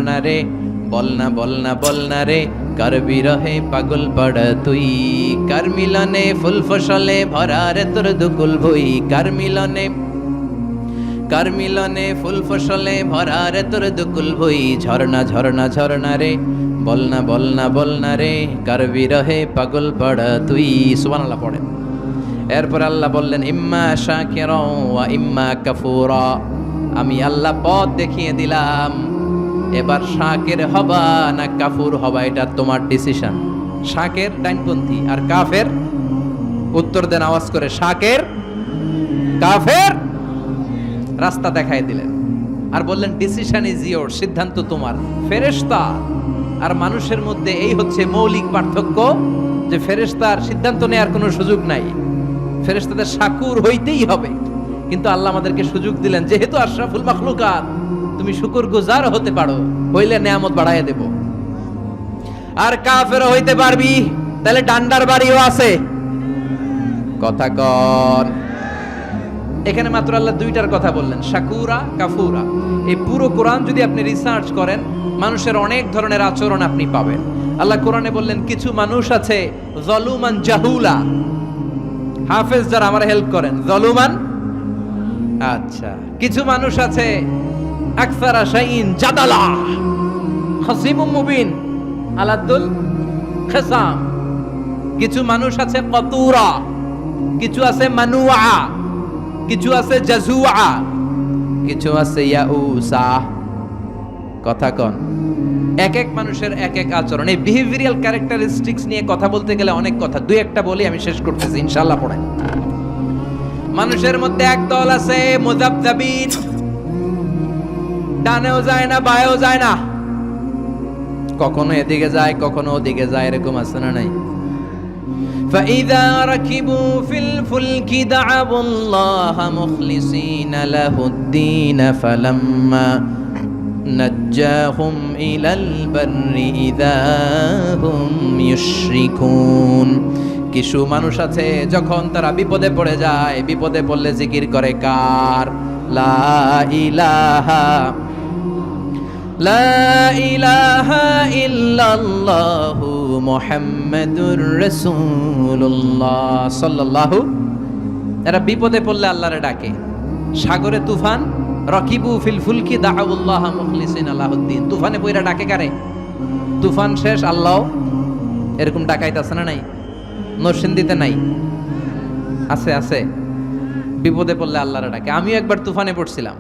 না রে বলনা বলনা বলনা রে কার বিরহে পাগল পড়া তুই কার মিলনে ফুল ফসলে ভরা রে তোর দুকুল ভুই কার মিলনে ফুল ফসলে ভরা রে তোর দুকুল ভুই ঝরনা ঝরনা ঝরনা রে বলনা বলনা বলনা রে কার বিরহে পাগল পড়া তুই সুবহানাল্লাহ পড়েন। এরপর আল্লাহ বললেন ইম্মা শাকিরা ওয়া ইম্মা কাফুরা, আমি আল্লাহ পথ দেখিয়ে দিলাম, এবার শাকের হবা না কাফুর হবা এটা তোমার ডিসিশন। শাকের ডাইনপন্থী আর কাফের, উত্তর দেন আওয়াজ করে, শাকের কাফের। রাস্তা দেখাই দিলেন আর বললেন ডিসিশন ইজ ইয়োর, সিদ্ধান্ত তোমার। ফেরেশতা আর মানুষের মধ্যে এই হচ্ছে মৌলিক পার্থক্য যে ফেরেশতার সিদ্ধান্ত নেওয়ার কোনো সুযোগ নাই, ফেরেশতাদের শাকুর হইতেই হবে। কিন্তু আল্লাহ আমাদেরকে সুযোগ দিলেন, যেহেতু আশরাফুল মাখলুকাত তুমি শুকরগুজার হতে পারো, হইলে নেয়ামত বাড়াইয়া দেব। আর কাফের হইতে পারবি, তাহলে ডান্ডার বাড়িও আছে। কথা কন। এখানে মাত্র আল্লাহ দুইটার কথা বললেন, শাকুরা কাফুরা। এই পুরো কোরআন যদি আপনি রিসার্চ করেন, মানুষের অনেক ধরনের আচরণ আপনি পাবেন। আল্লাহ কোরআনে বললেন কিছু মানুষ আছে জলুমান জাহুলা। হাফেজ যারা আমার হেল্প করেন, জলুমান। আচ্ছা, কিছু মানুষ আছে আকসারা শাইইন জাদালা, খাসিমুম মুবিন আলাদুল খাসাম। কিছু মানুষ আছে কতুরা, কিছু আছে মানুয়া, কিছু আছে জাজুয়া, কিছু আছে ইয়াউসা। কথা কন। এক এক মানুষের এক এক আচরণ। এই বিহেভিয়ারাল ক্যারেক্টারিস্টিক্স নিয়ে কথা বলতে গেলে অনেক কথা, দুই একটা বলি আমি শেষ করতেছি ইনশাআল্লাহ। পড়েন। মানুষের মধ্যে এক দল আছে মুযাবযাবিন, ডানেও যায় না বায়েও যায় না, কখনো এদিকে যায় কখনো ওদিকে যায়, এরকম আছে না নাই? فَإِذَا رَكِبُوا فِي الْفُلْكِ دَعَوُا اللَّهَ مُخْلِصِينَ لَهُ الدِّينَ فَلَمَّا نَجَّاهُمْ إِلَى الْبَرِّ إِذَا هُمْ يُشْرِكُونَ। কিছু মানুষ আছে যখন তারা বিপদে পড়ে যায়, বিপদে পড়লে জিকির করে কার? লা ইলাহা ইল্লাল্লাহু মুহাম্মাদুর রাসূলুল্লাহ সাল্লাল্লাহু। এরা বিপদে পড়লে আল্লাহরে ডাকে। সাগরে তুফান, রাকিবু ফিল ফুলকি দাউল্লাহ মুখলিসিনা লাহুদ্দিন। তুফানে পয়রা ডাকে কারে? তুফান শেষ, আল্লাহ এরকম ডাকাইতাছে না নাই? নরসিংদীতে নাই? আছে আছে। বিপদে পড়লে আল্লাহরে ডাকে। আমিও একবার তুফানে পড়ছিলাম।